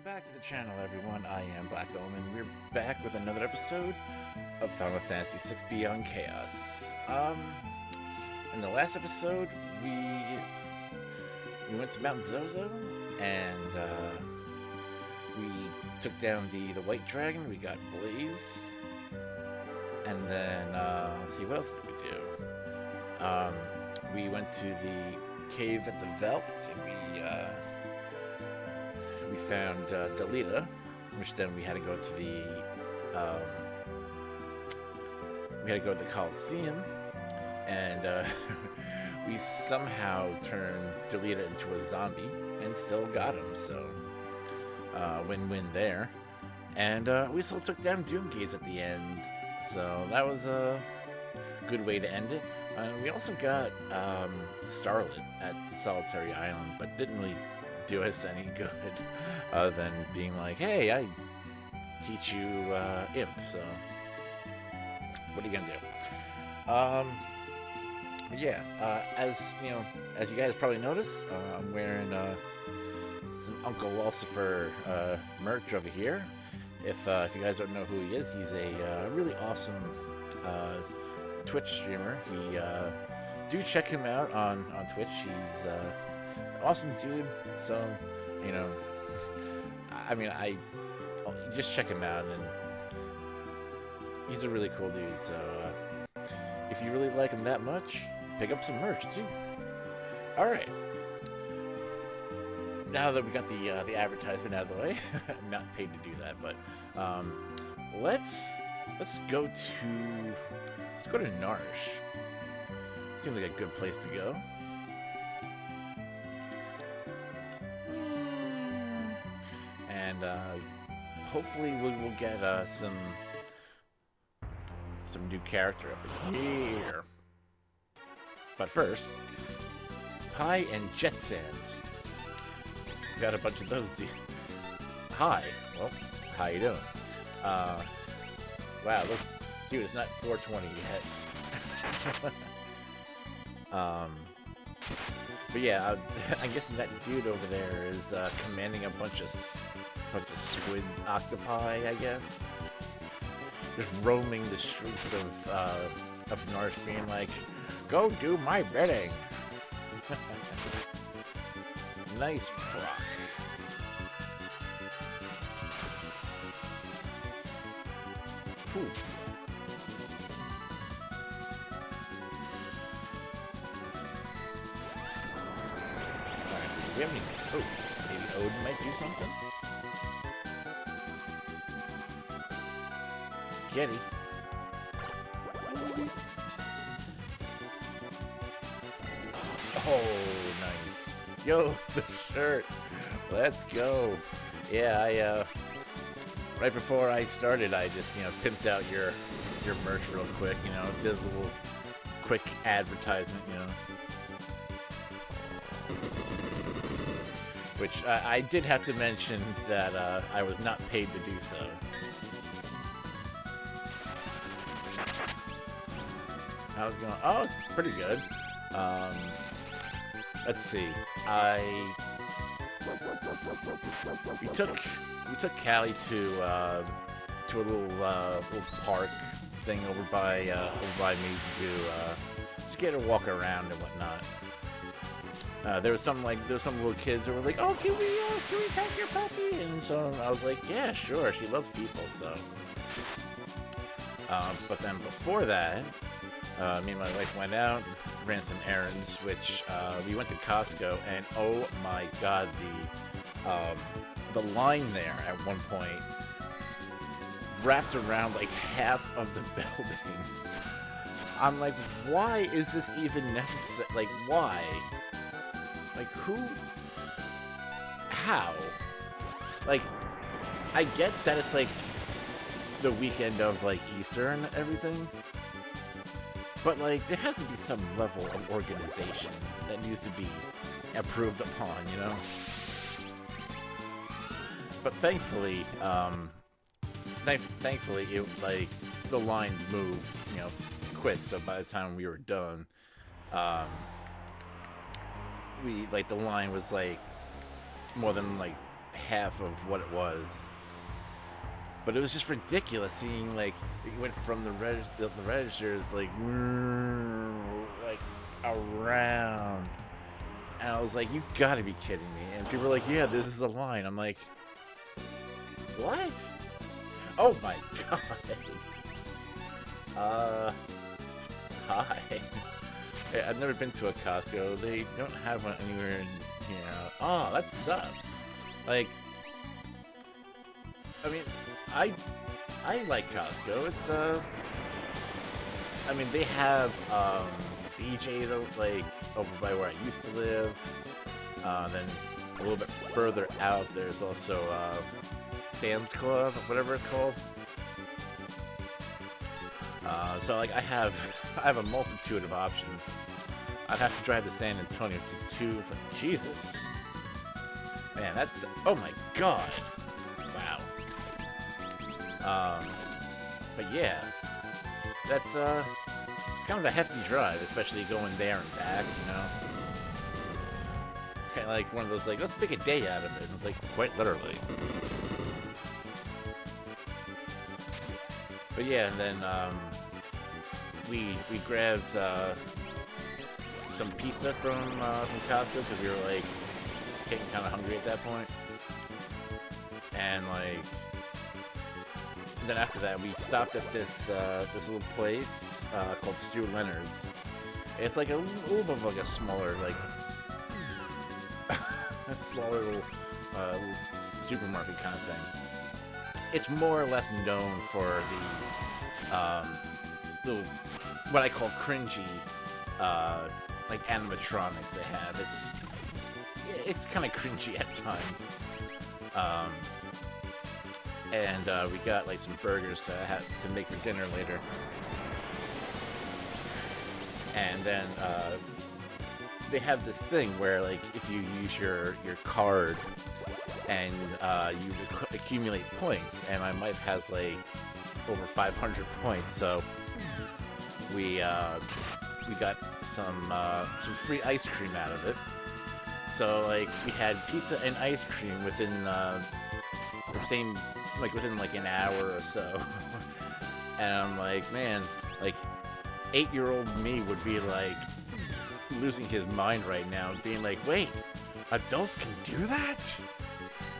back to the channel, everyone. I am Black Omen. We're back with another episode of Final Fantasy VI Beyond Chaos. In the last episode, we went to Mount Zozo, and we took down the White Dragon. We got Blaze, and then let's see, what else did we do? We went to the cave at the Veldt, and we found Delita, which then we had to go to the Coliseum, and we somehow turned Delita into a zombie and still got him. So win-win there. And we still took down Doomgaze at the end, so that was a good way to end it. We also got Starlet at Solitary Island, but didn't really do us any good other than being like, hey, I teach you imp, so what are you gonna do? Yeah, as you guys probably noticed, I'm wearing some UncleLolCifer merch over here. If you guys don't know who he is, he's a really awesome Twitch streamer. Do check him out on Twitch. He's an awesome dude. So, I just check him out, and he's a really cool dude. So, if you really like him that much, pick up some merch too. All right. Now that we got the advertisement out of the way, I'm not paid to do that, but let's go to Narsh. Seems like a good place to go. And hopefully we'll get some new character up in here. But first, Pie and Jet Sands. Got a bunch of those, dude. Hi. Well, how you doing? Wow, look, dude, it's not 420 yet. But yeah, I'm guessing that dude over there is commanding a bunch of squid octopi, I guess. Just roaming the streets of Narsh, being like, "Go do my bidding." Nice proc. Whew. Alright, so do we have any... Oh, maybe Odin might do something? Kitty. Oh, nice. Yo, the shirt. Let's go. Yeah, right before I started, I just, pimped out your merch real quick, did a little quick advertisement, Which I did have to mention that I was not paid to do so. How's it going? Oh, it's pretty good. Let's see. We took Callie to a little park thing over by me to do just get her walk around and whatnot. There was some little kids that were like, "Oh, can we pet your puppy?" And so I was like, "Yeah, sure." She loves people, so. But then before that, me and my wife went out, ran some errands, which we went to Costco, and oh my god, the line there at one point wrapped around like half of the building. I'm like, why is this even necessary? Like, why? Like, who? How? Like, I get that it's like the weekend of like Easter and everything, but like there has to be some level of organization that needs to be approved upon, But thankfully, it like the line moved, quick. So by the time we were done, the line was like more than like half of what it was. But it was just ridiculous seeing, like, it went from the registers, like around. And I was like, you gotta be kidding me. And people were like, yeah, this is a line. I'm like, what? Oh my god. Hi. Hey, I've never been to a Costco. They don't have one anywhere in here. Oh, that sucks. Like, I mean, I like Costco. It's I mean, they have BJ like over by where I used to live. Then a little bit further out, there's also Sam's Club, whatever it's called. So like I have a multitude of options. I'd have to drive to San Antonio, which is too for Jesus. Man, that's, oh my god. Wow. But yeah, that's kind of a hefty drive, especially going there and back, you know. It's kind of like one of those, like, let's make a day out of it. And it's like, quite literally. But yeah, and then we grabbed some pizza from Costco because we were like getting kind of hungry at that point. And like, then after that, we stopped at this this little place called Stu Leonard's. It's like a little bit of like a smaller, like a smaller little supermarket kind of thing. It's more or less known for the what I call cringy like animatronics they have. It's kind of cringy at times. And we got like some burgers to make for dinner later. And then they have this thing where like if you use your card and you accumulate points, and my wife has like over 500 points, so we got some free ice cream out of it. So like we had pizza and ice cream within the same, like within like an hour or so. And I'm like, man, like 8-year-old me would be like losing his mind right now, being like, wait, adults can do that?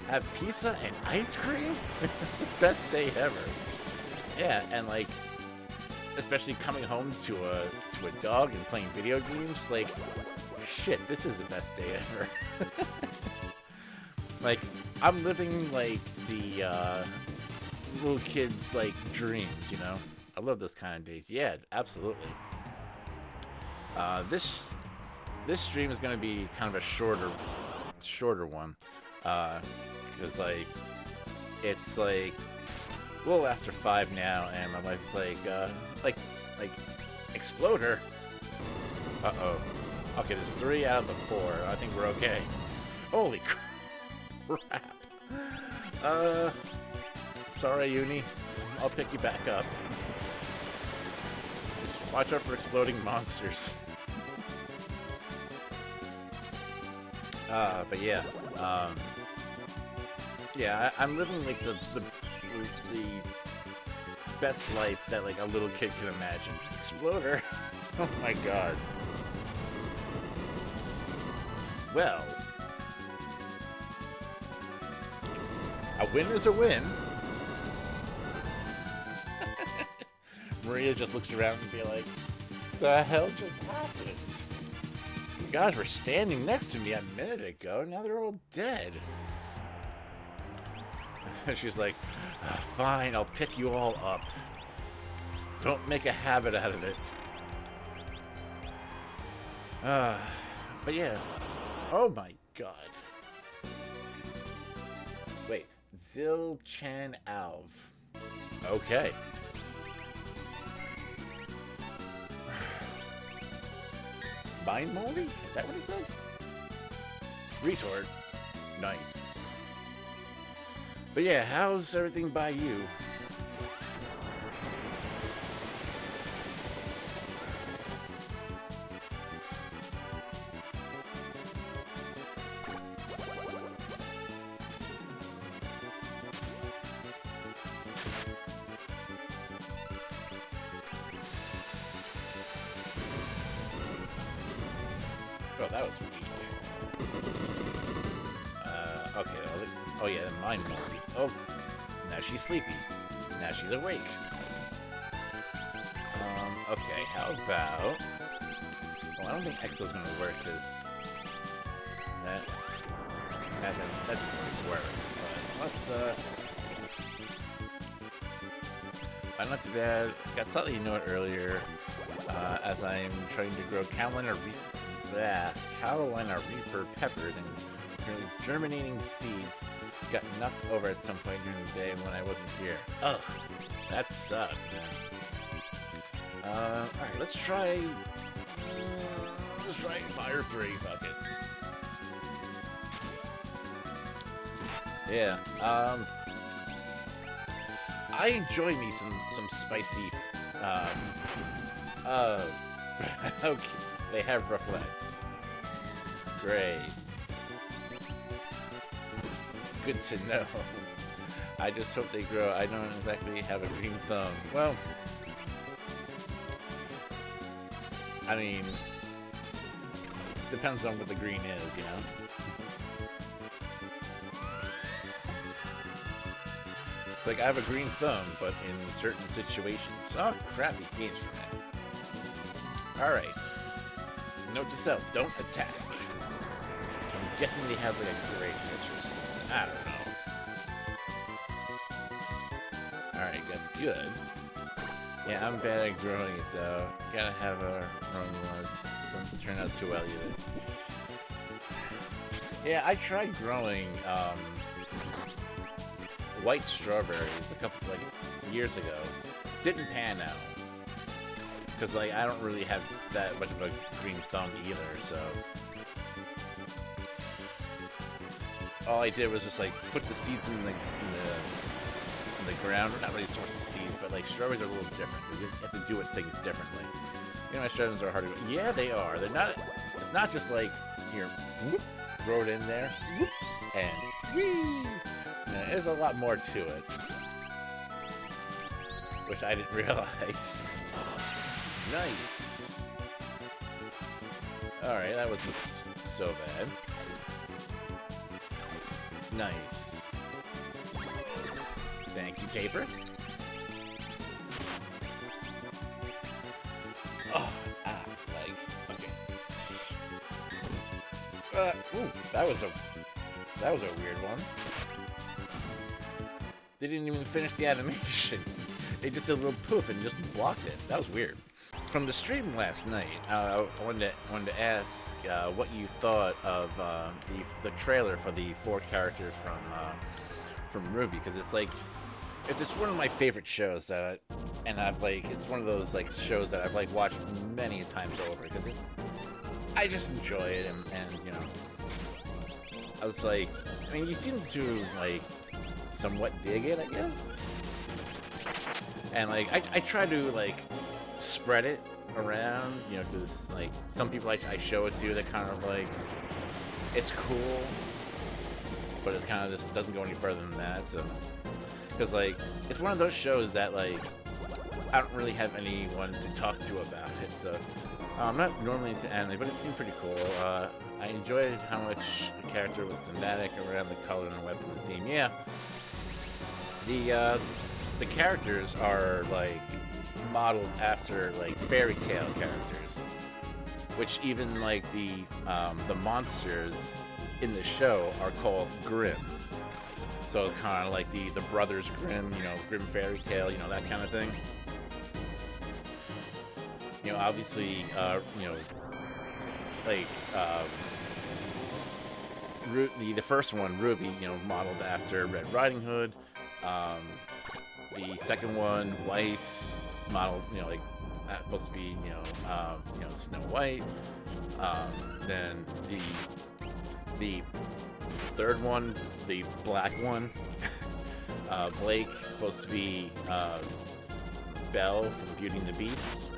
Have pizza and ice cream? Best day ever. Yeah, and like, especially coming home to a dog and playing video games, like, shit, this is the best day ever. Like, I'm living like the little kid's like dreams, you know. I love those kind of days. Yeah, absolutely. This stream is gonna be kind of a shorter one, because like it's like a little after 5 now, and my wife's like Exploder. Uh-oh. Okay, there's 3 out of the 4. I think we're okay. Holy crap. Sorry, Uni. I'll pick you back up. Just watch out for exploding monsters. But yeah. Yeah, I'm living like the best life that like a little kid can imagine. Exploder. Oh my god. Well, a win is a win. Maria just looks around and be like, the hell just happened? You guys were standing next to me a minute ago, now they're all dead. She's like, fine, I'll pick you all up. Don't make a habit out of it. But yeah. Oh my god. Wait, Zil Chan Alv. Okay. Mind moldy? Is that what he said? Retort. Nice. But yeah, how's everything by you? Oh, that was weak. Okay. Oh yeah, mine more weak. Oh, now she's sleepy. Now she's awake. Okay, how about... Well, I don't think Exo's gonna work, because... That doesn't really work. But let's, not too bad. Got slightly annoyed earlier, as I'm trying to grow Carolina Reaper peppers and germinating seeds got knocked over at some point during the day when I wasn't here. Ugh, that sucked, man. Alright, let's try Fire 3, fuck it. Yeah, I enjoy me some spicy, okay, they have rough legs. Great. Good to know. I just hope they grow. I don't exactly have a green thumb. Well, I mean, depends on what the green is, you know? Like, I have a green thumb, but in certain situations. Oh, crappy games for me. Alright. Note to self, don't attack. I'm guessing he has like a great miss or something. I don't know. Alright, that's good. Yeah, I'm bad at growing it though. Gotta have a growing ones. Don't turn out too well either. Yeah, I tried growing white strawberries a couple years ago. Didn't pan out. Because like I don't really have that much of a green thumb either, so all I did was just like put the seeds in the ground. Not really source of seeds, but like strawberries are a little different. You have to do things differently. You know, my strawberries are hard to grow. Yeah, they are. They're not. It's not just like here, whoop, throw it in there, whoop, and whee. There's a lot more to it, which I didn't realize. Nice. Alright, that wasn't so bad. Nice. Thank you, Taper. Oh, okay. Ooh, that was a weird one. They didn't even finish the animation. They just did a little poof and just blocked it. That was weird. From the stream last night, I wanted to ask what you thought of the trailer for the 4 characters from RWBY, because it's just one of my favorite shows it's one of those like shows that I've like watched many times over because I just enjoy it and you know, I was like, I mean, you seem to like somewhat dig it, I guess, and like I try to like spread it around, you know, because like some people I show it to, that kind of like it's cool, but it's kind of just doesn't go any further than that. So because like it's one of those shows that like I don't really have anyone to talk to about it, so I'm not normally into anime, but it seemed pretty cool. I enjoyed how much the character was thematic around the color and the weapon and theme. Yeah, the characters are like modeled after like fairy tale characters, which even like the monsters in the show are called Grimm. So kind of like the brothers Grimm, you know, Grimm fairy tale, you know, that kind of thing. You know, obviously, you know, like the first one, RWBY, you know, modeled after Red Riding Hood. The second one, Weiss, modeled, you know, like that's supposed to be, you know, Snow White. Then the third one, the black one, Blake, supposed to be Belle from Beauty and the Beast.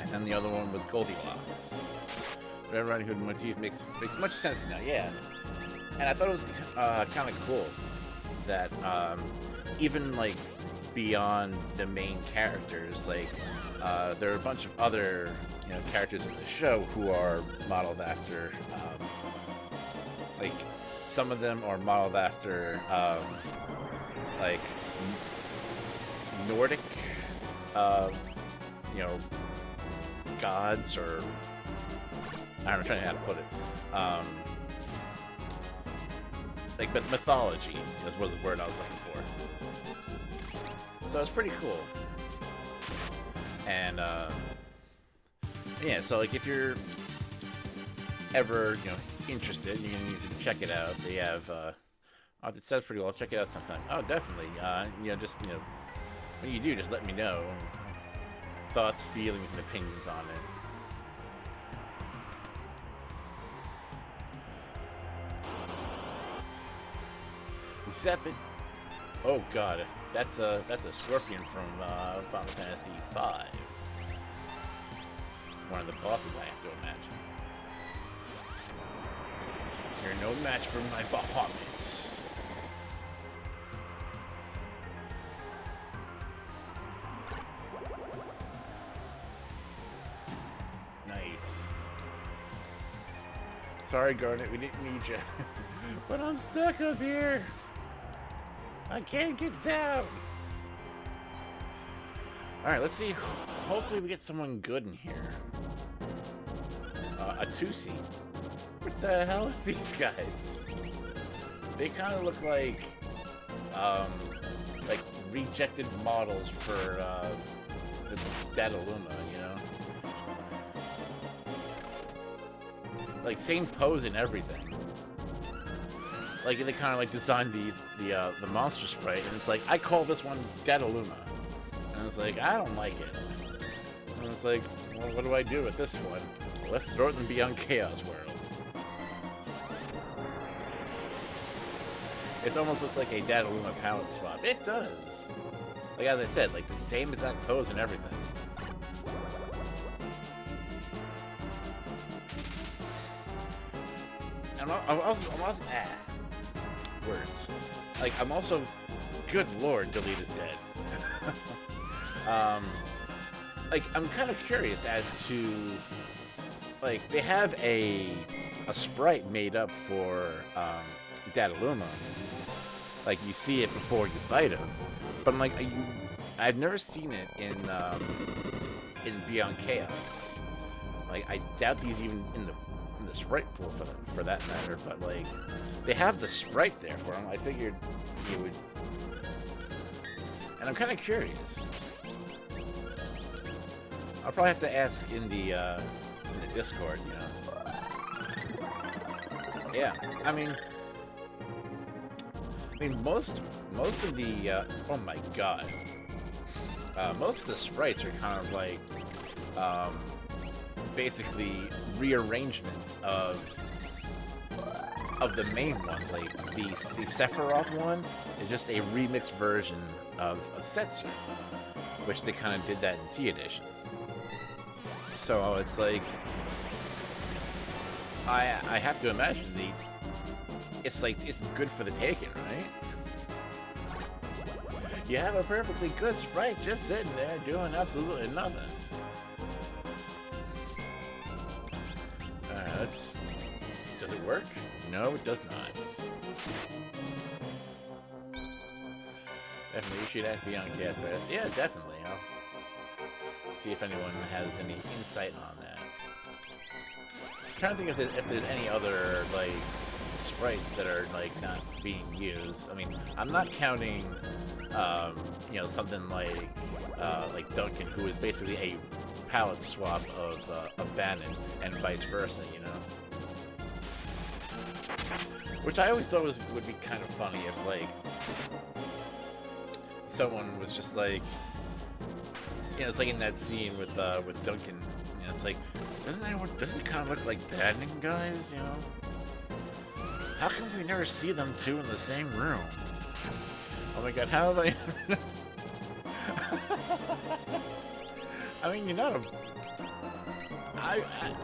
And then the other one was Goldilocks. Red Riding Hood motif makes much sense now, yeah. And I thought it was kind of cool that even like beyond the main characters. Like, there are a bunch of other, you know, characters in the show who are modeled after, like, some of them are modeled after, like, Nordic, you know, gods, or I don't know, I'm trying to know how to put it. Like, but mythology was the word I was looking for. So it's pretty cool. And yeah, so like if you're ever, you know, interested, you can check it out. They have oh, it says pretty well. Check it out sometime. Oh, definitely. You know, just, you know, when you do, just let me know thoughts, feelings, and opinions on it. Zeppet. Oh god, that's a scorpion from Final Fantasy V. One of the bosses, I have to imagine. You're no match for my Bahamut. Nice. Sorry, Garnet, we didn't need you. But I'm stuck up here. I can't get down. Alright, let's see. Hopefully we get someone good in here. A two-seat. What the hell are these guys? They kind of look like rejected models for the Dataluma, you know? Like, same pose and everything. Like, they kind of like designed the monster sprite, and it's like, I call this one Dataluma, and it's like, I don't like it, and it's like, well, what do I do with this one? Well, let's throw it in Beyond Chaos World. It almost looks like a Dataluma palette swap. It does. Like, as I said, like the same exact pose and everything. And I'm also words. Like, I'm also, good lord, Delete is dead. Like, I'm kind of curious as to, like, they have a sprite made up for Dataluma. Like, you see it before you fight him, but I'm like, I've never seen it in Beyond Chaos. Like, I doubt he's even in the sprite pool for that matter, but like, they have the sprite there for him. I figured he would, and I'm kind of curious. I'll probably have to ask in the Discord, you know. Yeah, I mean, most of the oh my god, most of the sprites are kind of like basically rearrangements of the main ones. Like the Sephiroth one is just a remixed version of Setsu, which they kind of did that in T edition. So it's like, I have to imagine it's good for the taking, right? You have a perfectly good sprite just sitting there doing absolutely nothing. Does it work? No, it does not. Definitely, you should ask Beyond Chaos. Yeah, definitely. I'll see if anyone has any insight on that. I'm trying to think if there's any other like sprites that are like not being used. I mean, I'm not counting, you know, something like Duncan, who is basically a palette swap of Bannon and vice versa, you know. Which I always thought would be kind of funny if like someone was just like, you know, it's like in that scene with Duncan. You know, it's like, doesn't it kind of look like Bannon guys, you know? How come we never see them two in the same room? Oh my god, how have I... I mean, you're not a...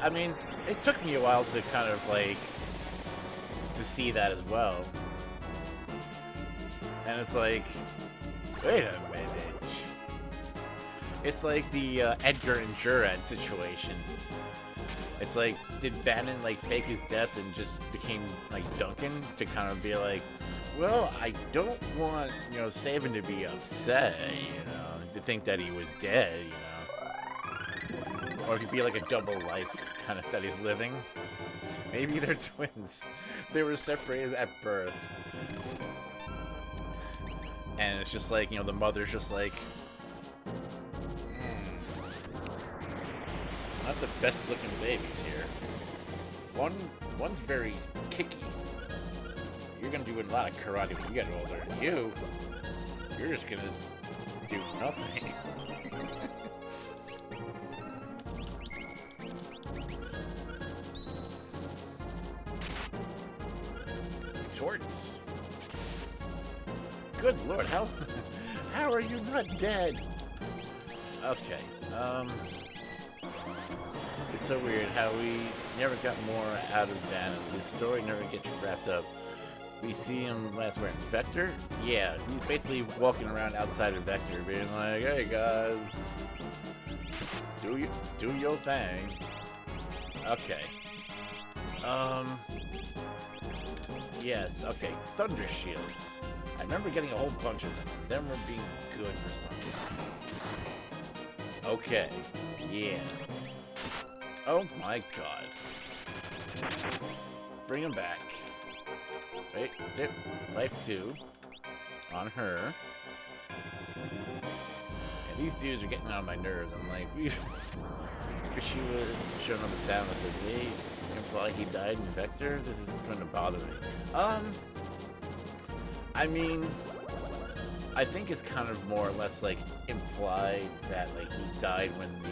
I mean, it took me a while to kind of, like, to see that as well. And it's like, Wait a minute. It's like the Edgar and Jurad situation. It's like, did Bannon like fake his death and just became like Duncan to kind of be like, well, I don't want, you know, Sabin to be upset, you know, to think that he was dead, you know. Or it could be like a double life kind of that he's living. Maybe they're twins. They were separated at birth. And it's just like, you know, the mother's just like, not the best looking babies here. One's very kicky. You're gonna do a lot of karate when you get older. And you're just gonna do nothing. Torts. Good lord, how are you not dead? Okay, it's so weird how we never got more out of Bannon. His story never gets wrapped up. We see him last where in Vector? Yeah, he's basically walking around outside of Vector being like, hey guys, do your thing. Okay. Yes, okay, Thunder Shields. I remember getting a whole bunch of them. Them were being good for something. Okay, yeah. Oh my god. Bring him back. Wait, dip. Life 2. On her. And these dudes are getting on my nerves. I'm like, she was showing up down and said, hey, imply he died in Vector? This is going to bother me. I mean, I think it's kind of more or less like implied that like he died when the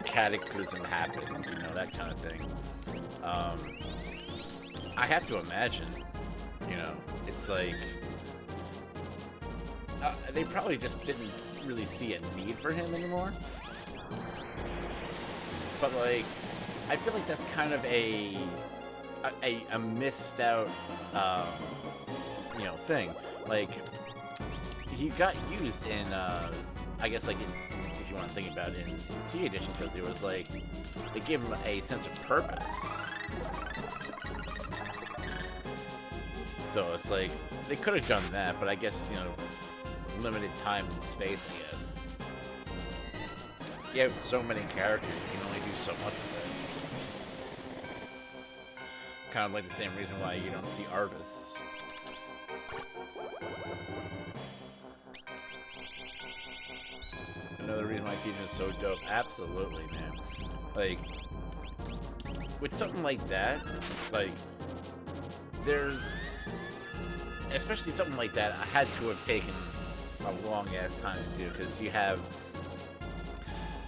cataclysm happened, you know, that kind of thing. I have to imagine, you know, it's like they probably just didn't really see a need for him anymore. But like, I feel like that's kind of a missed out, you know, thing. Like, he got used in, I guess, like, if you want to think about it, in T Edition, because it was like, they gave him a sense of purpose. So it's like, they could have done that, but I guess, you know, limited time and space, I guess. You have so many characters, you can only do so much with it. Kind of like the same reason why you don't see Arvis. Another reason why teaching is so dope. Absolutely, man. Like, with something like that, like, there's... especially something like that, I had to have taken a long-ass time to do, because you have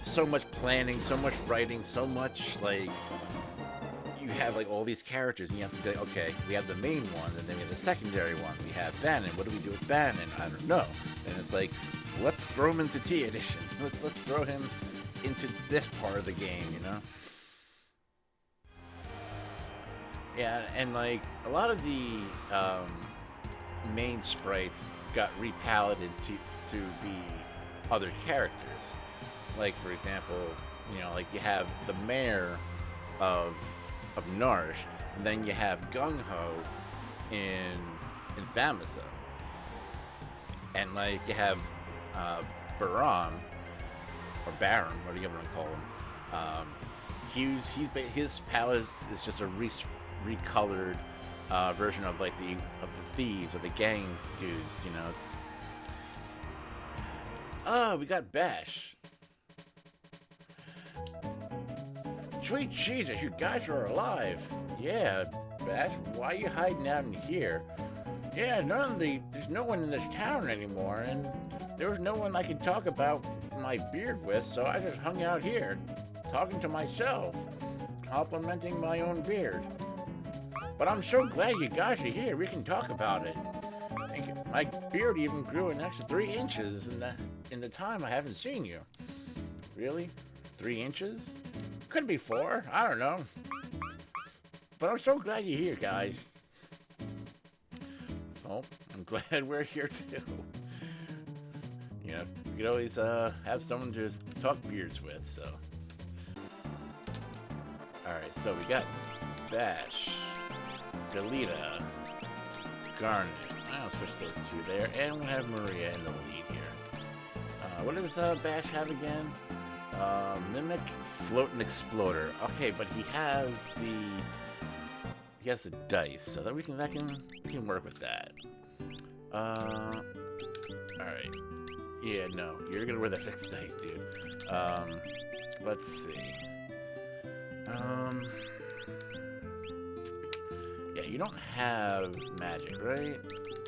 so much planning, so much writing, so much, like, you have, like, all these characters, and you have to be, okay, we have the main one, and then we have the secondary one, we have Bannon, what do we do with Bannon? I don't know. And it's like, let's throw him into T Edition. Let's throw him into this part of the game, you know? Yeah, and, like, a lot of the, main sprites got repaleted to be other characters. Like, for example, you know, like you have the mayor of Narsh, and then you have Gung Ho in Thamasa. And like you have Baram or Baron, whatever you want to call him. His palette is just a recolored version of like the thieves or the gang dudes, you know. It's we got Basch. Sweet Jesus, you guys are alive. Yeah, Basch, why are you hiding out in here? Yeah, there's no one in this town anymore, and there was no one I could talk about my beard with, so I just hung out here, talking to myself, complimenting my own beard. But I'm so glad you guys are here. We can talk about it. My beard even grew an extra 3 inches in the time I haven't seen you. Really? 3 inches? Could be 4. I don't know. But I'm so glad you're here, guys. Well, I'm glad we're here too. You know, we could always have someone to talk beards with, so. Alright, so we got Basch, Delita, Garnet. I'll switch those two there, and we'll have Maria in the lead here. What does Basch have again? Mimic, Float, and Exploder. Okay, but he has the dice, so that we can work with that. All right. Yeah, no, you're gonna wear the fixed dice, dude. Let's see. Yeah, you don't have magic, right?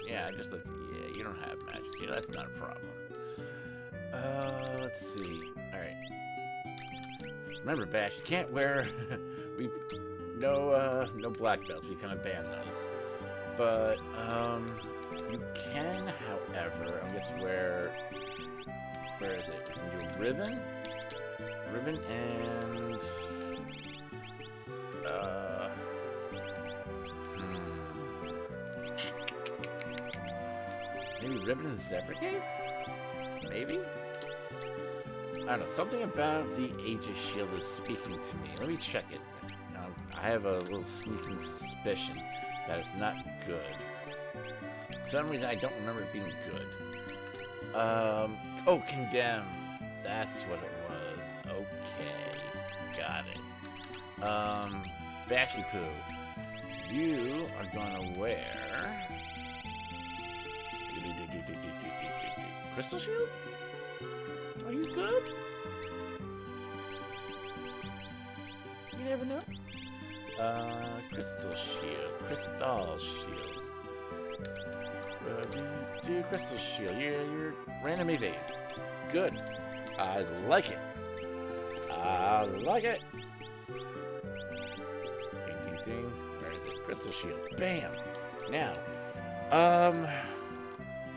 Yeah, just let's. Yeah, you don't have magic. Yeah, that's not a problem. Let's see. All right. Remember, Basch, you can't wear no black belts. We kind of ban those. But you can, however, I guess where is it? You can do ribbon and maybe ribbon and Zephyr? Maybe? I don't know. Something about the Aegis Shield is speaking to me. Let me check it. I have a little sneaking suspicion that it's not good. For some reason, I don't remember it being good. Oh, Condemn. That's what it was. Okay. Got it. Bashy Poo. You are gonna wear... Crystal Shield? Are you good? You never know. Crystal Shield. Do Crystal Shield. You're random evade. Good. I like it. Ding, ding, ding. Where is it? Crystal Shield. Bam. Now,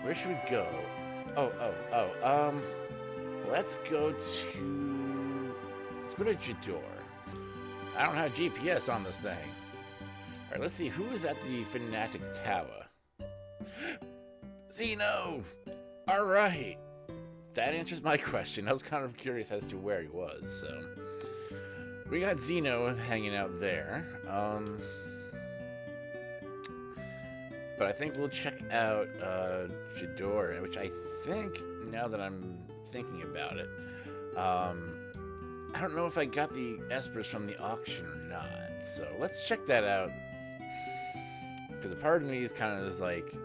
where should we go? Let's go to Jador. I don't have GPS on this thing. All right, let's see who is at the Fanatics Tower. Zeno. All right, that answers my question. I was kind of curious as to where he was. So we got Zeno hanging out there. But I think we'll check out Jador, which I think, now that I'm thinking about it, I don't know if I got the espers from the auction or not. So let's check that out. Because a part of me is kind of like,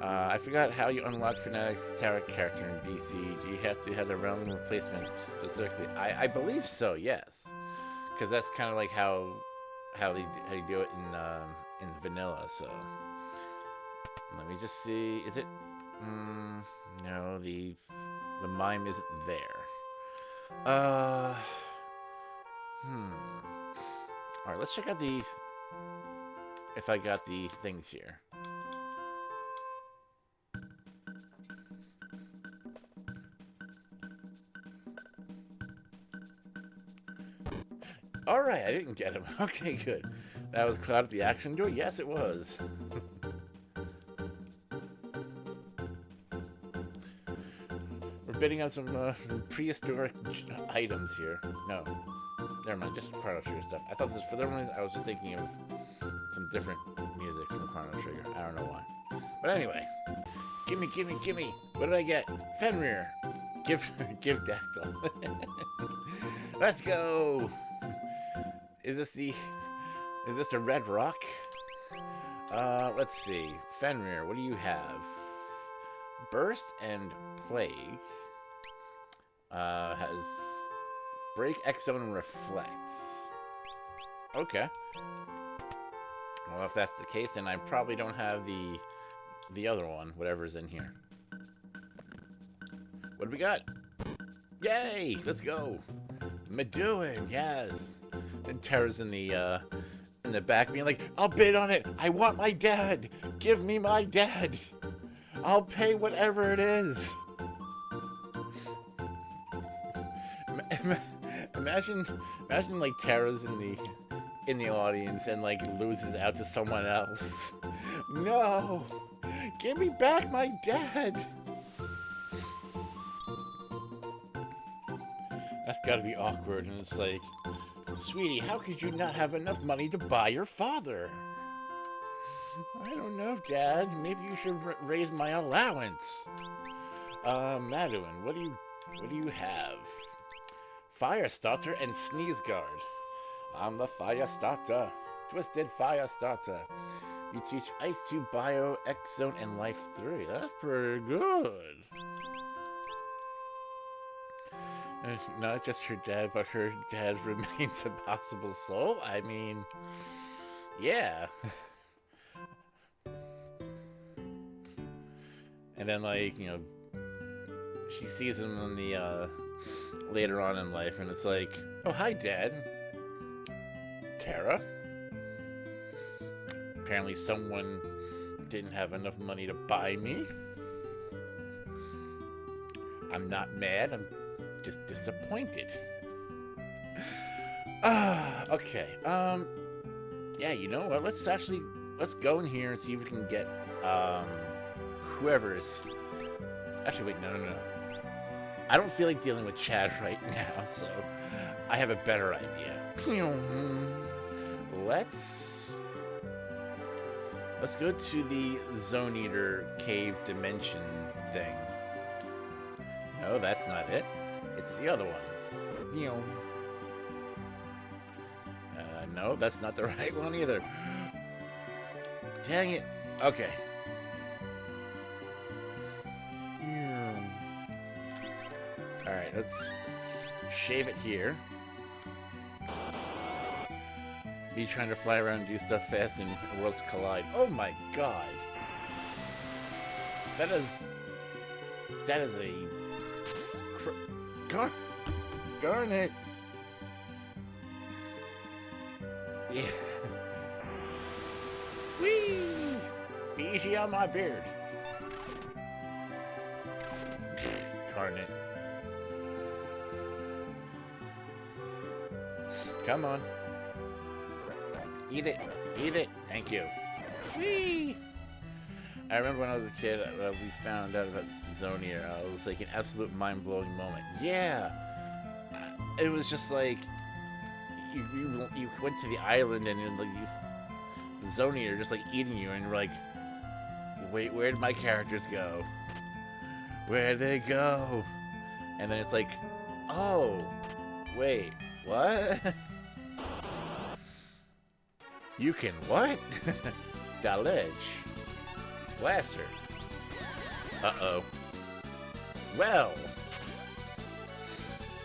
I forgot how you unlock Fanatics Tower character in BC. Do you have to have the realm replacement specifically? I believe so, yes. Because that's kind of like how you do it in vanilla. So let me just see. Is it? No, the mime isn't there. All right, let's check out if I got the things here. All right, I didn't get him. Okay, good. That was Cloud at the Action Door? Yes, it was. We're bidding on some prehistoric items here. No. Never mind, just Chrono Trigger stuff. I thought this, for the reason I was just thinking of some different music from Chrono Trigger. I don't know why. But anyway. Gimme. What did I get? Fenrir. Give Dactyl. Let's go. Is this the Red Rock? Let's see. Fenrir, what do you have? Burst and Plague. Has Break, X-Zone, and Reflect. Okay. Well, if that's the case, then I probably don't have the other one, whatever's in here. What do we got? Yay! Let's go. Meduin, yes. And Terra's in the back being like, I'll bid on it. I want my dad. Give me my dad. I'll pay whatever it is. Imagine like Terra's in the audience and like loses out to someone else. No! Give me back my dad! That's gotta be awkward, and it's like, sweetie, how could you not have enough money to buy your father? I don't know, Dad. Maybe you should raise my allowance. Madeline, what do you have? Fire starter and sneeze guard. I'm the fire starter. Twisted fire starter. You teach Ice 2, Bio, X Zone, and Life 3. That's pretty good. Not just her dad, but her dad remains a possible soul. I mean, yeah. And then, like, you know, she sees him in the, later on in life, and it's like, oh, hi, Dad. Tara? Apparently someone didn't have enough money to buy me. I'm not mad, I'm just disappointed. Okay, yeah, you know what, let's go in here and see if we can get, whoever's... Actually, wait, no. I don't feel like dealing with Chad right now, so I have a better idea. Let's go to the Zone Eater cave dimension thing. No, that's not it. It's the other one. No, that's not the right one either. Dang it. Okay. Alright, let's shave it here. Me trying to fly around and do stuff fast and worlds collide. Oh my god. That is a... Garnet! Yeah. Whee! Be easy on my beard. Garnet. Come on. Eat it. Eat it. Thank you. Whee! I remember when I was a kid, we found out about Zone Eater. It was like an absolute mind-blowing moment. Yeah! It was just like... You went to the island and like the Zone Eater just like eating you, and you're like, wait, where did my characters go? Where'd they go? And then it's like, oh, wait, what? You can what? Dalege. Blaster. Uh-oh. Well.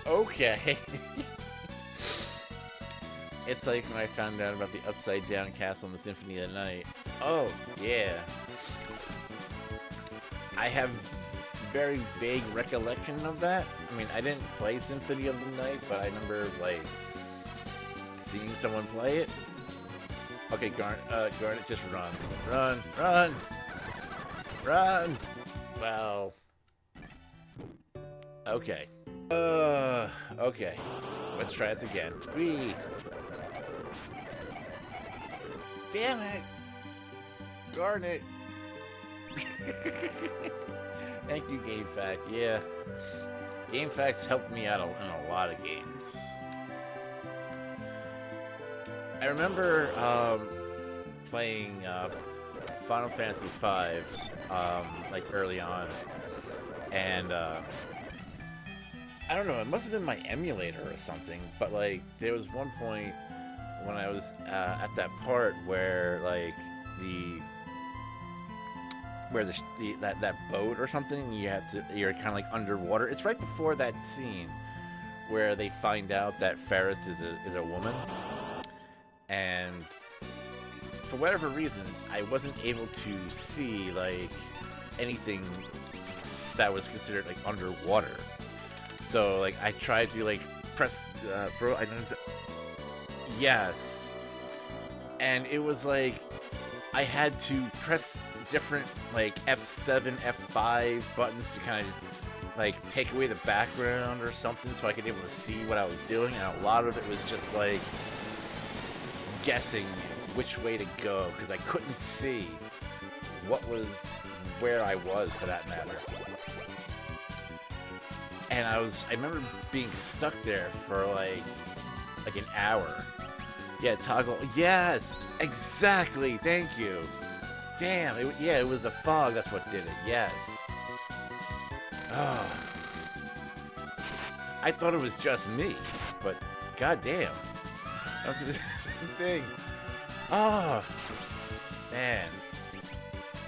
Okay. It's like when I found out about the Upside Down Castle in the Symphony of the Night. Oh, yeah. I have very vague recollection of that. I mean, I didn't play Symphony of the Night, but I remember, like, seeing someone play it. Okay, Garnet, just run. Run, run! Run! Well... Okay. Okay. Let's try this again. Whee! Damn it! Garnet! Thank you, GameFAQs. Yeah. GameFAQs helped me out in a lot of games. I remember playing Final Fantasy V like early on, and I don't know, it must have been my emulator or something, but like there was one point when I was at that part where like that boat or something, you're kind of like underwater. It's right before that scene where they find out that Ferris is a woman, and for whatever reason I wasn't able to see like anything that was considered like underwater. So like I tried to like press bro, I don't know. Yes, and it was like I had to press different like F7, F5 buttons to kind of like take away the background or something so I could be able to see what I was doing, and a lot of it was just like guessing which way to go because I couldn't see. where I was for that matter. And I remember being stuck there for like an hour. Yeah, toggle. Yes, exactly. Thank you. Damn. It was the fog. That's what did it. Yes. Oh. I thought it was just me, but goddamn, that's the same thing. Oh, man.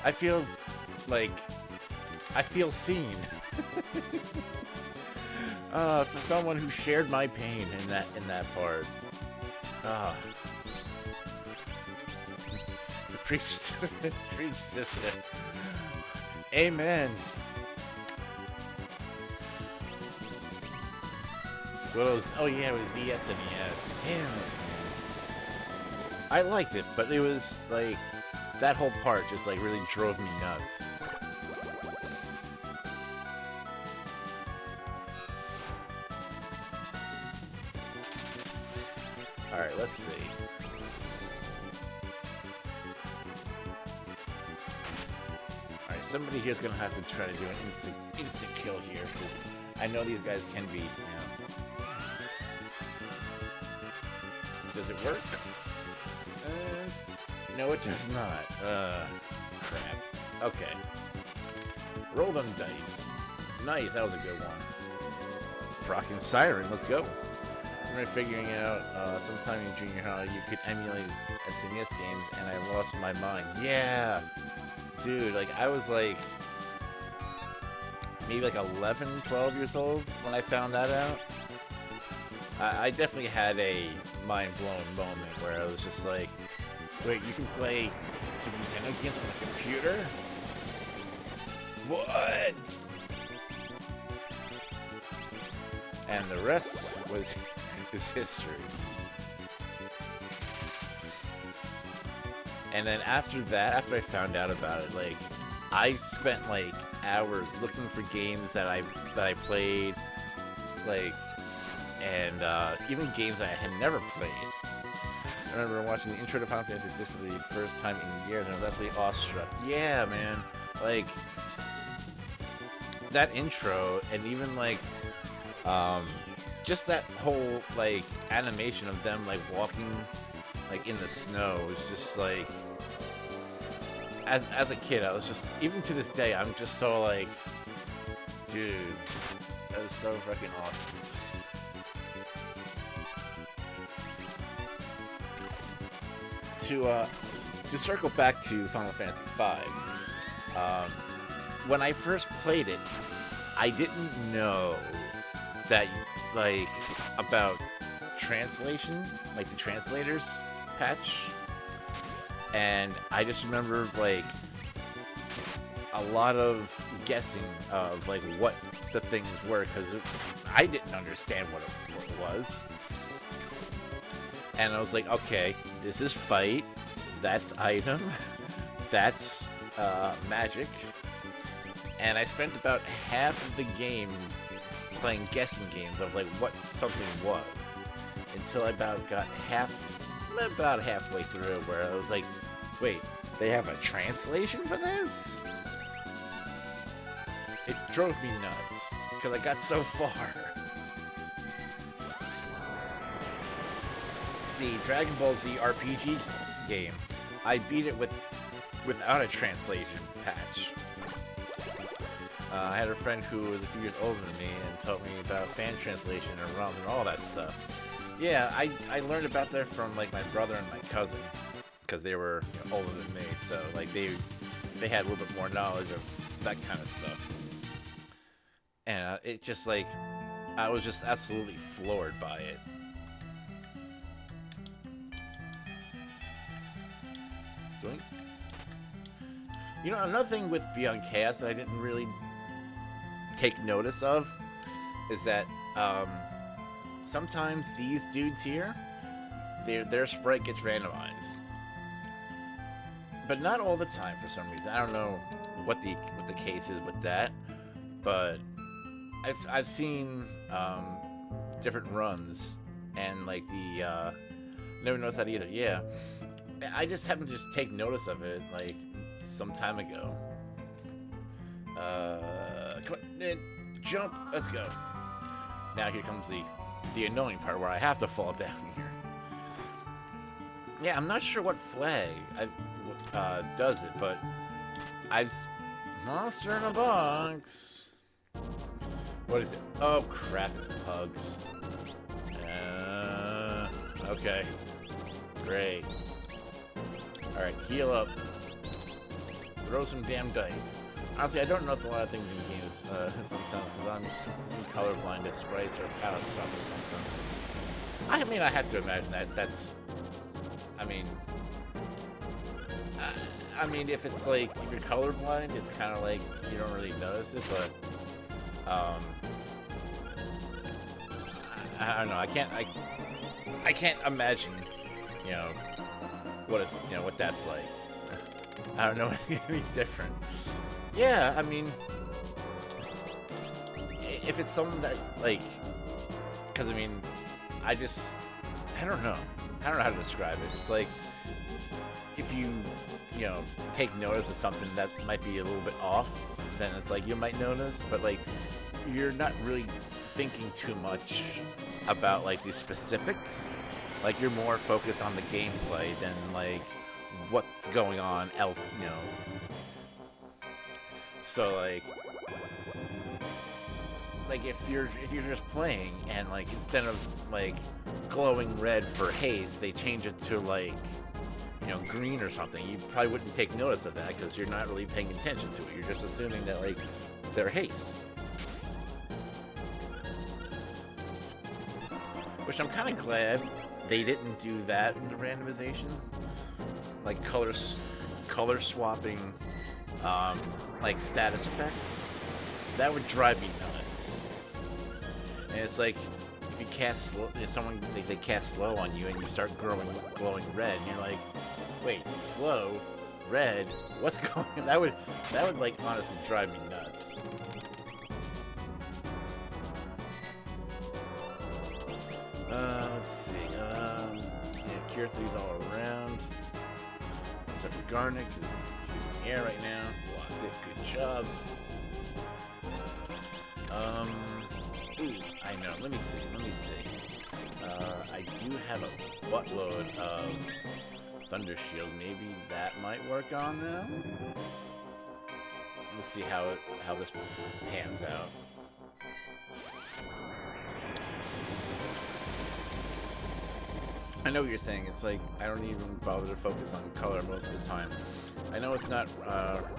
I feel seen. For someone who shared my pain in that part. Ah. Preach, sister. Amen. Oh yeah, it was ES and ES. Damn it. I liked it, but it was like that whole part just like really drove me nuts. Alright, let's see. Alright, somebody here's gonna have to try to do an instant kill here, because I know these guys can be, Does it work? No, it does not. Crap. Okay. Roll them dice. Nice, that was a good one. Rockin' Siren, let's go. I remember figuring out sometime in junior high you could emulate SNES games, and I lost my mind. Yeah! Dude, like, I was like maybe like 11, 12 years old when I found that out. I definitely had a mind-blown moment where I was just like, wait, you can play Super Nintendo games on a computer? What? And the rest is history. And then after that, after I found out about it, like, I spent like hours looking for games that I played, like, and even games I had never played. I remember watching the intro to Final Fantasy VI for the first time in years, and I was absolutely awestruck. Yeah, man, like that intro, and even like just that whole like animation of them like walking like in the snow is just like, as a kid, I was just, even to this day, I'm just so like, dude, that is so fucking awesome. To circle back to Final Fantasy V, when I first played it, I didn't know that, like, about translation, like the translators patch, and I just remember, like, a lot of guessing of, like, what the things were, because I didn't understand what it was. And I was like, okay, this is fight, that's item, that's magic. And I spent about half of the game playing guessing games of like what something was, until I got about halfway through, where I was like, wait, they have a translation for this? It drove me nuts, because I got so far. The Dragon Ball Z RPG game, I beat it without a translation patch. I had a friend who was a few years older than me and taught me about fan translation and ROMs and all that stuff. Yeah, I learned about that from like my brother and my cousin, because they were older than me, so like they had a little bit more knowledge of that kind of stuff. And it just like, I was just absolutely floored by it. You know, another thing with Beyond Chaos that I didn't really take notice of is that sometimes these dudes here, their sprite gets randomized, but not all the time for some reason. I don't know what the case is with that, but I've seen different runs, and like never noticed that either. Yeah, I just happened to just take notice of it like some time ago. Come on, jump. Let's go. Now here comes the annoying part where I have to fall down here. Yeah, I'm not sure what flag does it, but I've monster in a box. What is it? Oh crap! It's pugs. Okay. Great. All right, heal up. Throw some damn dice. Honestly, I don't notice a lot of things in games sometimes because I'm just colorblind at sprites or palette stuff or something. I mean, I had to imagine that. That's. I mean, if it's like if you're colorblind, it's kind of like you don't really notice it, but I don't know. I can't imagine, you know, what that's like. I don't know any different. Yeah, I mean, if it's something that like, because I mean, I don't know how to describe it. It's like if you take notice of something that might be a little bit off, then it's like you might notice, but like you're not really thinking too much about like the specifics. Like you're more focused on the gameplay than like what's going on else, So like if you're just playing and like instead of like glowing red for haste, they change it to like green or something, you probably wouldn't take notice of that because you're not really paying attention to it. You're just assuming that like they're haste. Which I'm kind of glad they didn't do that in the randomization. Like color swapping, like status effects. That would drive me nuts. And it's like if you cast slow, if someone they cast slow on you and you start glowing red, and you're like, wait, slow, red, what's going on? That would like honestly drive me nuts. Let's see. Yeah, Cure 3's all around. Except for Garnet, because she's in the air right now. Blocked it. Good job. Ooh, I know. Let me see. I do have a buttload of Thunder Shield. Maybe that might work on them. Let's see how this pans out. I know what you're saying. It's like I don't even bother to focus on color most of the time. I know it's not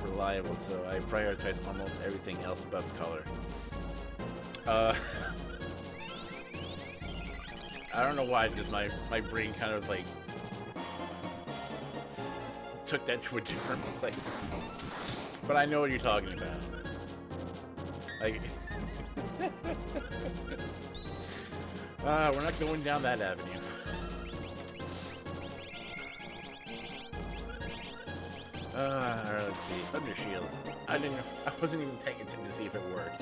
reliable, so I prioritize almost everything else above color. I don't know why, because my brain kind of like took that to a different place. But I know what you're talking about. Like, we're not going down that avenue. Alright, let's see. Thunder Shield. I wasn't even paying attention to see if it worked.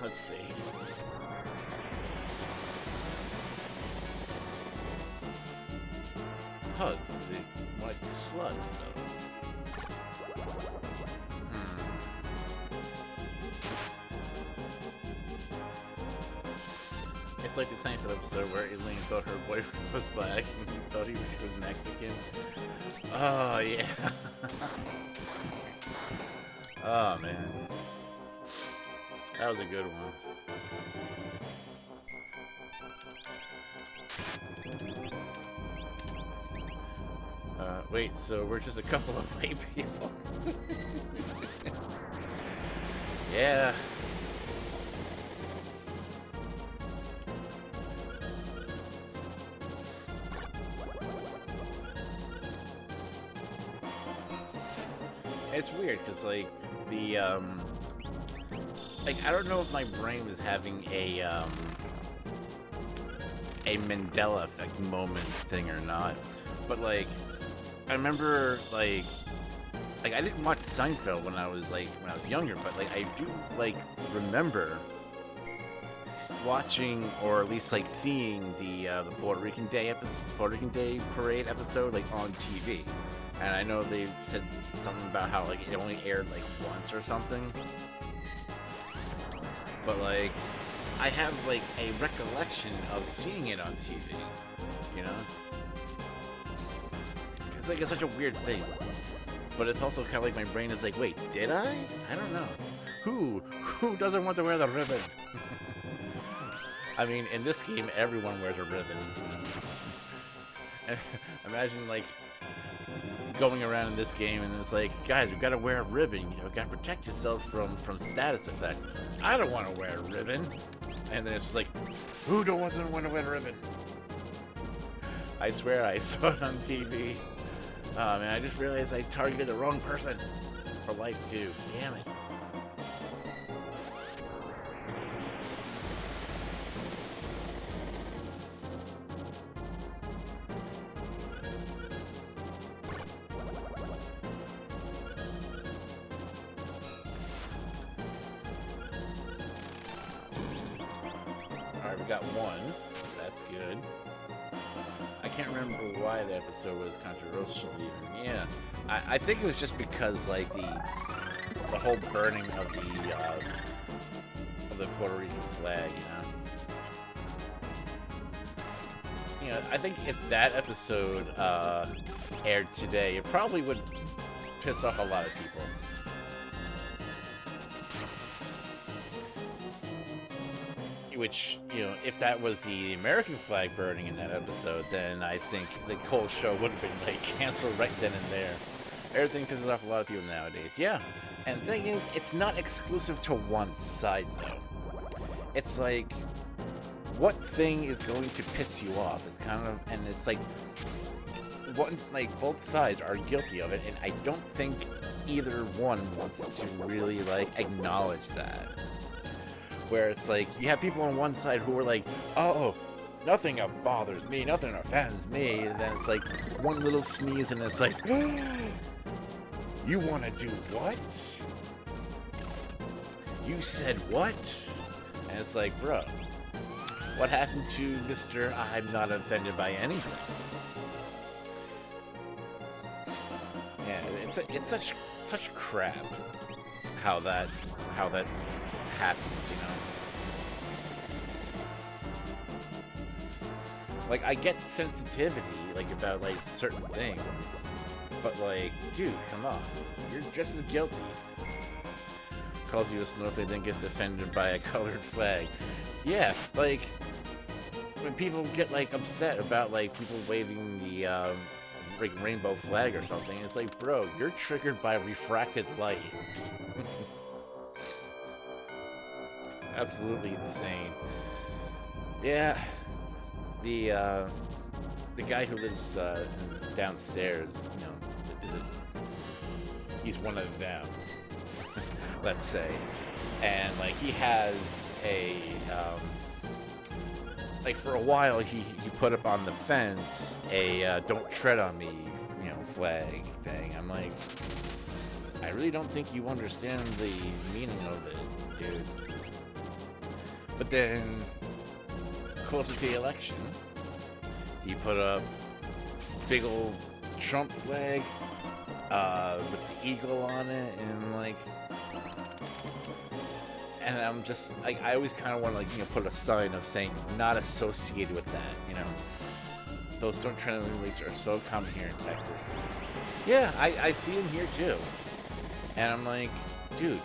Let's see. Pugs. They like slugs, though. It's like the Seinfeld episode where Elaine thought her boyfriend was black and he thought he was Mexican. Oh, yeah. Oh, man. That was a good one. Wait, so we're just a couple of white people? Yeah. It's weird, because, like, the, like, I don't know if my brain was having a Mandela effect moment thing or not, but, like, I remember, like, I didn't watch Seinfeld when I was younger, but, like, I do, like, remember watching, or at least, like, seeing the Puerto Rican Day parade episode, like, on TV. and I know they said something about how like it only aired like once or something, but like I have like a recollection of seeing it on TV, you know? It's like it's such a weird thing, but it's also kind of like my brain is like, wait, did I? I don't know. Who doesn't want to wear the ribbon? I mean, in this game, everyone wears a ribbon. Imagine like going around in this game and it's like, guys, you've got to wear a ribbon. You know, got to protect yourself from status effects. I don't want to wear a ribbon. And then it's like, who doesn't want to wear a ribbon? I swear I saw it on TV. Oh man, I just realized I targeted the wrong person for life too. Damn it. Alright, we got one. That's good. I can't remember why the episode was controversial even. Yeah, I think it was just because like the whole burning of the Puerto Rican flag, you know. I think if that episode aired today, it probably would piss off a lot of people. Which, you know, if that was the American flag burning in that episode, then I think the whole show would have been, like, canceled right then and there. Everything pisses off a lot of people nowadays. Yeah, and the thing is, it's not exclusive to one side, though. It's like, what thing is going to piss you off? It's kind of, and it's like, both sides are guilty of it, and I don't think either one wants to really, like, acknowledge that. Where it's like, you have people on one side who are like, oh, nothing bothers me, nothing offends me, and then it's like, one little sneeze and it's like, you want to do what? You said what? And it's like, bro, what happened to Mr. I'm not offended by anything? Yeah, it's such crap how that happens, you know. Like, I get sensitivity, like, about, like, certain things, but, like, dude, come on. You're just as guilty. Calls you a snowflake, then gets offended by a colored flag. Yeah, like, when people get, like, upset about, like, people waving the, like, rainbow flag or something, it's like, bro, you're triggered by refracted light. Absolutely insane. Yeah, the guy who lives downstairs, you know, he's one of them, let's say, and like he has a like for a while he put up on the fence a "Don't tread on me," you know, flag thing. I'm like, I really don't think you understand the meaning of it, dude. But then, closer to the election, he put up big old Trump flag with the eagle on it, and like, and I'm just like, I always kind of want to, like, you know, put a sign of saying not associated with that, you know. Those "Don't Tread on Me" leaks are so common here in Texas. Yeah, I see them here too, and I'm like, dude,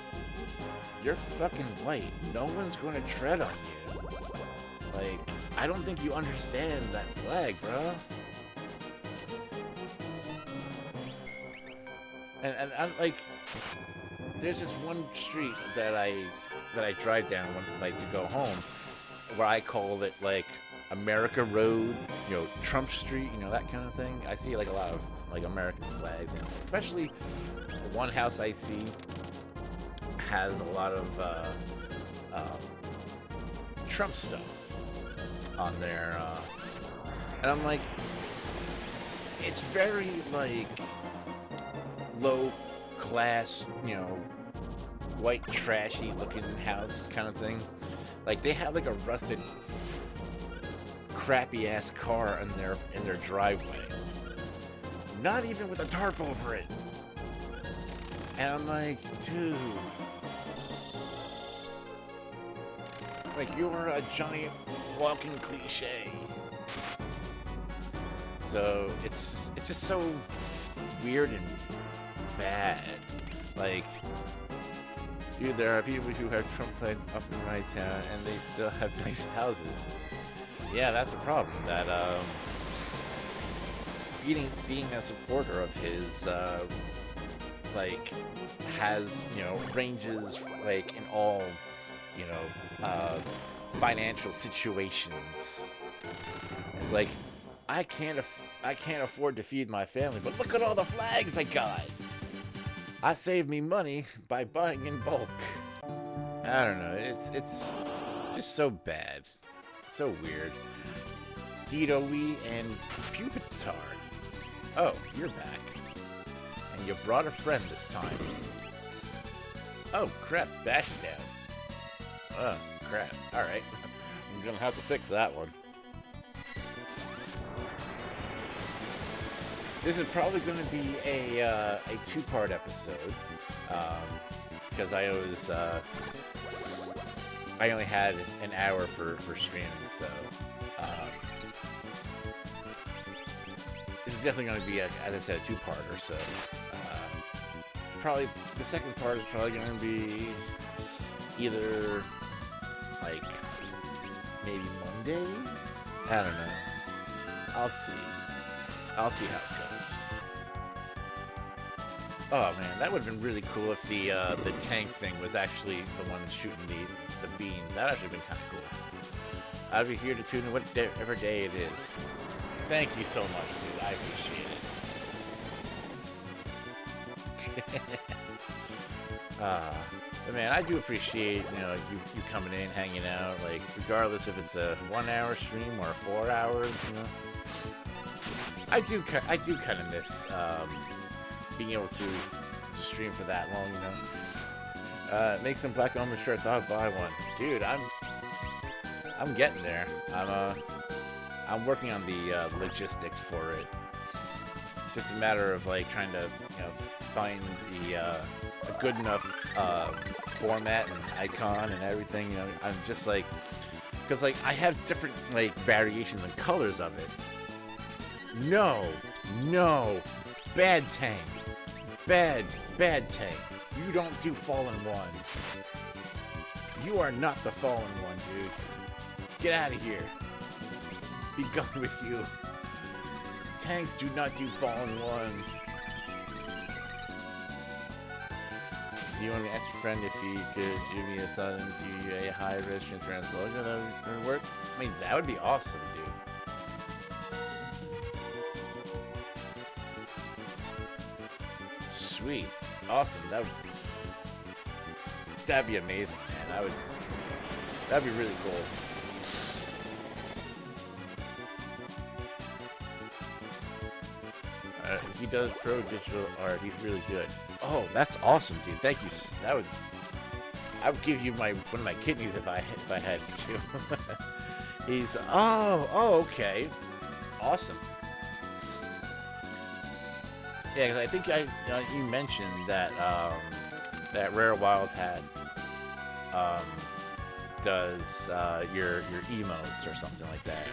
you're fucking white. No one's going to tread on you. Like, I don't think you understand that flag, bro. And I'm like, there's this one street that I drive down when, like, to go home, where I call it, like, America Road, you know, Trump Street, you know, that kind of thing. I see, like, a lot of, like, American flags, and especially the one house I see has a lot of Trump stuff on there, and I'm like, it's very, like, low class, you know, white trashy looking house kind of thing. Like, they have like a rusted crappy ass car in their driveway. Not even with a tarp over it. And I'm like, dude. Like, you are a giant walking cliche. So, it's just so weird and bad. Like, dude, there are people who have Trump flags up in my town and they still have nice houses. Yeah, that's the problem. That, being a supporter of his, like, has, you know, ranges, like, in all, you know, financial situations. It's like, I can't afford to feed my family, but look at all the flags I got. I saved me money by buying in bulk. I don't know. It's just so bad, so weird. Titoe and Pupitar. Oh, you're back, and you brought a friend this time. Oh crap! Basch is down. Oh crap! All right, I'm gonna have to fix that one. This is probably going to be a two-part episode, because I only had an hour for streaming, so this is definitely going to be, as I said, a two-parter. So probably the second part is probably going to be either like maybe Monday. I don't know. I'll see how it goes. Oh man, that would have been really cool if the tank thing was actually the one shooting the beam. That would have been kind of cool. I'd be here to tune in whatever day it is. Thank you so much, dude. I appreciate it. But man, I do appreciate, you know, you coming in, hanging out, like, regardless if it's a 1 hour stream or 4 hours, you know. I do kind of miss being able to stream for that long, you know. Make some black Omen shirts. I'll buy one, dude. I'm getting there. I'm working on the logistics for it. Just a matter of like trying to, you know, find a good enough format and icon and everything. You know, I'm just like, because like I have different like variations and colors of it. No, bad tank. Bad tank. You don't do Fallen One. You are not the Fallen One, dude. Get out of here. Be gone with you. Tanks do not do Fallen One. Do you want an extra friend if you could give me a sudden a high risk transload? That would work? I mean, that would be awesome, dude. Sweet. Awesome. That'd be amazing, man. That'd be really cool. He does pro digital art. He's really good. Oh, that's awesome, dude. Thank you. I would give you one of my kidneys if I had to. He's okay. Awesome. Yeah, because I think you mentioned that that Rare Wild Hat does your emotes or something like that.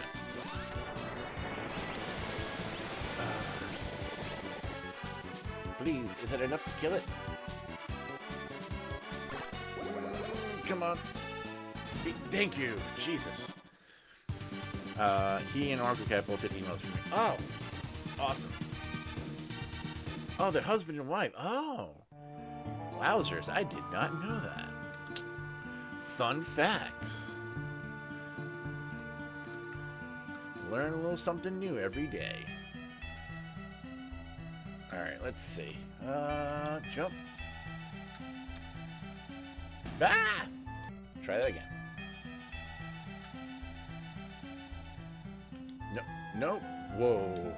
Please, is it enough to kill it? Come on. Thank you. Jesus. He and UncleLolCifer both did emotes for me. Oh, awesome. Oh, they're husband and wife. Oh. Wowzers, I did not know that. Fun facts. Learn a little something new every day. Alright, let's see. Jump. Ah! Try that again. No. Whoa.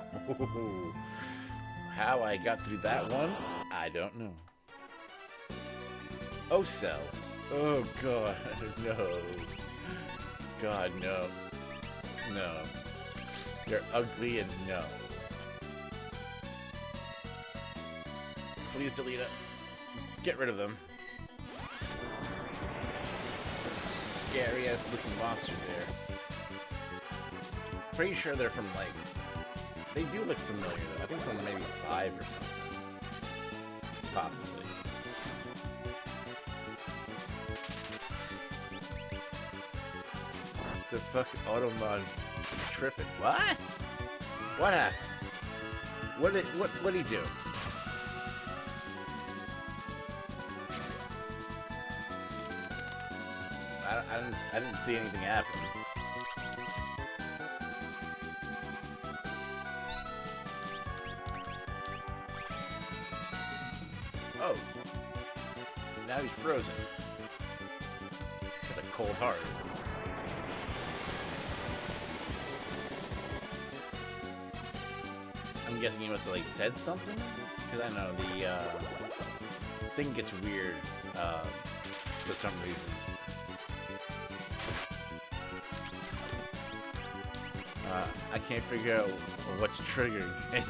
How I got through that one, I don't know. Oh, cell. Oh, God. No. God, no. No. You're ugly and no. Please delete it. Get rid of them. Scary ass looking monsters there. Pretty sure they're from like. They do look familiar though. I think from maybe 5 or something. Possibly. The fuck Automod tripping. What? What happened? What did he do? I didn't see anything happen. Oh. Now he's frozen. With a cold heart. I'm guessing he must have, like, said something? Because I know the, thing gets weird, for some reason. I can't figure out what's triggering it.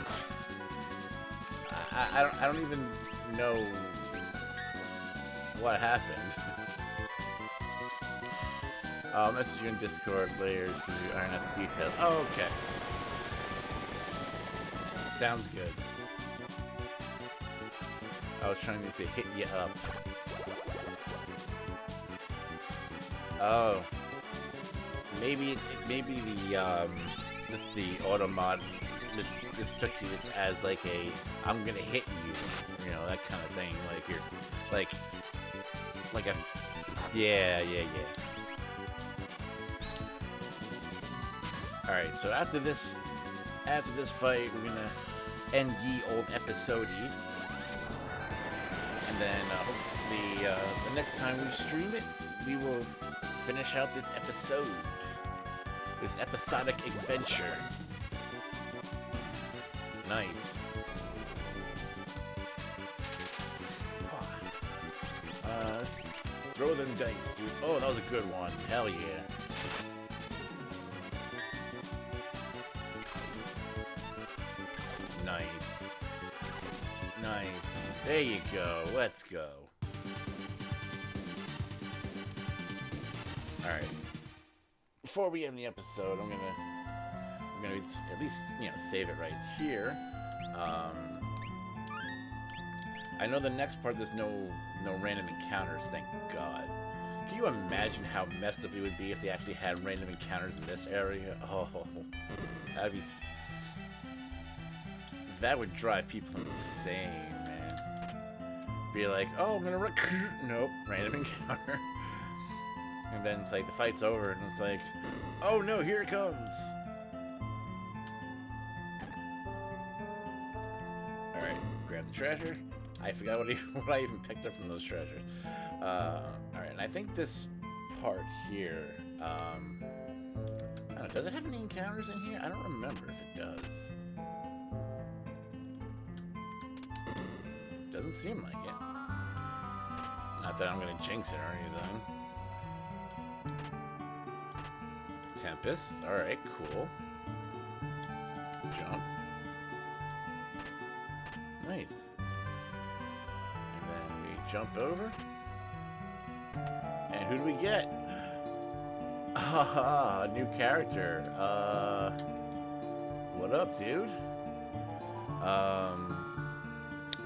I don't even know what happened. I'll message you in Discord later to iron out the details. Oh, okay. Sounds good. I was trying to hit you up. Oh. Maybe the auto mod mistook you as like a I'm gonna hit you, you know, that kind of thing. Like you're like a yeah. All right, so after this fight, we're gonna end ye old episode, and then hopefully the next time we stream it, we will finish out this episode. This episodic adventure. Nice. Throw them dice, dude. Oh, that was a good one. Hell yeah. Nice. Nice. There you go. Let's go. Alright. Before we end the episode, I'm gonna at least, you know, save it right here. I know the next part there's no random encounters, thank God. Can you imagine how messed up it would be if they actually had random encounters in this area? Oh, that would drive people insane, man. Be like, oh, I'm gonna run. Nope, random encounter. And then it's like the fight's over, and it's like, oh no, here it comes. All right, grab the treasure. I forgot what I even picked up from those treasures. All right, and I think this part here. I don't know. Does it have any encounters in here? I don't remember if it does. Doesn't seem like it. Not that I'm gonna jinx it or anything. Tempest. Alright, cool. Jump. Nice. And then we jump over. And who do we get? Haha, a new character. What up, dude?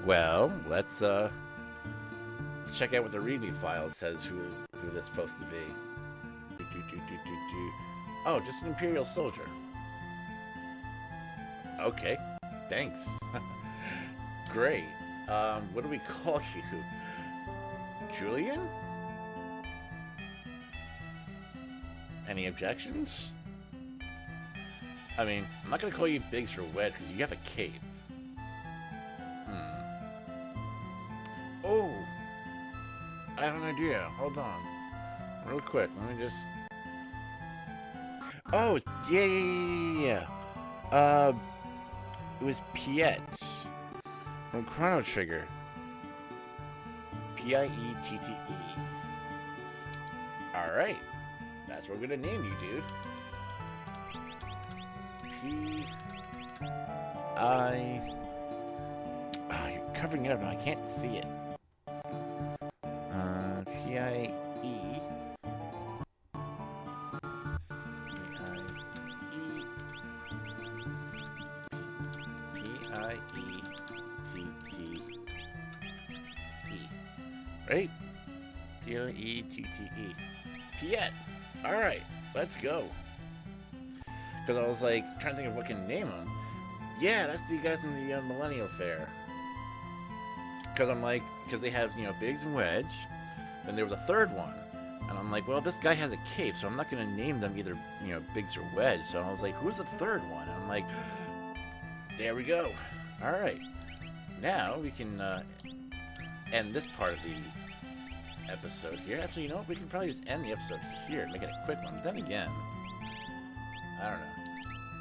Well, let's check out what the README file says who this is supposed to be. Oh, just an Imperial soldier. Okay, thanks. Great. What do we call you? Julian? Any objections? I mean, I'm not gonna call you Biggs or Wed because you have a cape. Oh! I have an idea. Hold on. Real quick, let me just... Oh, yeah. It was Piette from Chrono Trigger. Piette. Alright. That's what we're gonna name you, dude. P-I... Oh, covering it up, and I can't see it. P-I-E. P-I-E-T-T-E. Right? P-I-E-T-T-E. Piette. Alright, let's go. Because I was like trying to think of what can name him. Yeah, that's the guys from the Millennial Fair. Because I'm like, because they have, you know, Biggs and Wedge. Then there was a third one. And I'm like, well, this guy has a cape, so I'm not going to name them either, you know, Biggs or Wedge. So I was like, who's the third one? And I'm like, there we go. All right. Now we can end this part of the episode here. Actually, you know what? We can probably just end the episode here, make it a quick one. But then again, I don't know.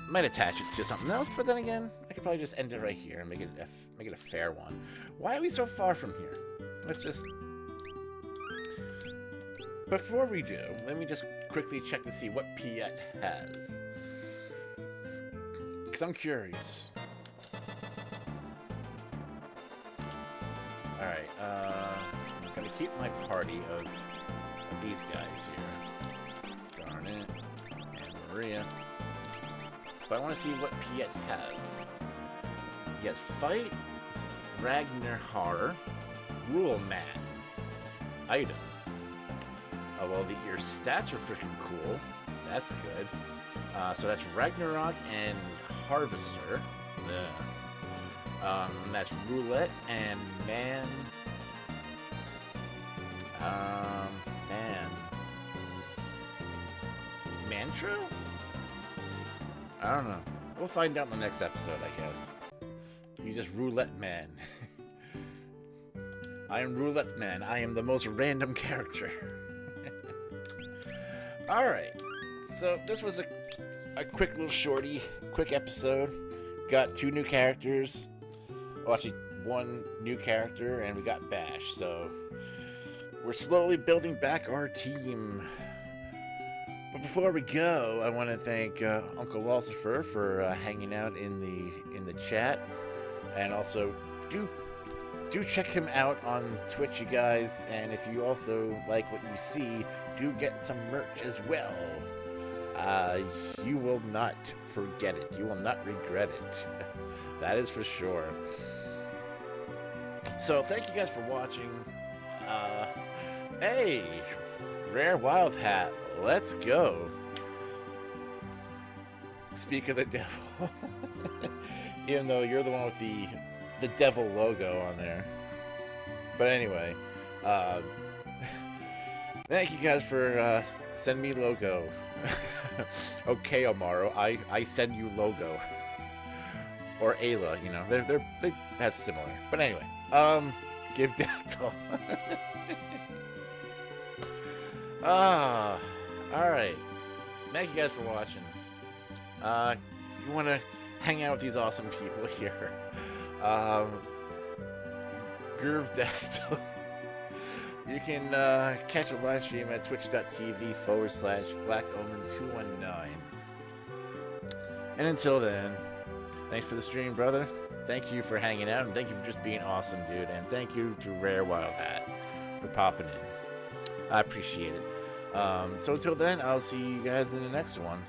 Might attach it to something else, but then again, I could probably just end it right here and make it a fair one. Why are we so far from here? Let's just... Before we do, let me just quickly check to see what Piette has. Because I'm curious. Alright, I'm gonna keep my party of these guys here. Garnet and Maria. But I want to see what Piette has. He has Fight, Ragnar, Rule Man, Item. Oh, well, your stats are freaking cool. That's good. So that's Ragnarok and Harvester. That's Roulette and Man. Mantro? I don't know. We'll find out in the next episode, I guess. You just Roulette Man. I am Roulette Man. I am the most random character. Alright. So, this was a quick little shorty, quick episode. Got 2 new characters. Well, actually, 1 new character, and we got Basch. So, we're slowly building back our team. But before we go, I want to thank UncleLolCifer for hanging out in the chat, and also do check him out on Twitch, you guys. And if you also like what you see, do get some merch as well. You will not forget it. You will not regret it. That is for sure. So thank you guys for watching. Hey, Rare Wild Hat. Let's go. Speak of the devil. Even though you're the one with the devil logo on there. But anyway, thank you guys for sending me logo. Okay, Amaro, I send you logo. Or Ayla, you know, they have similar. But anyway, give Dactyl. Alright. Thank you guys for watching. If you want to hang out with these awesome people here, Groove Dactyl. You can catch a live stream at twitch.tv/BlackOmen219. And until then, thanks for the stream, brother. Thank you for hanging out, and thank you for just being awesome, dude. And thank you to Rare Wild Hat for popping in. I appreciate it. So until then, I'll see you guys in the next one.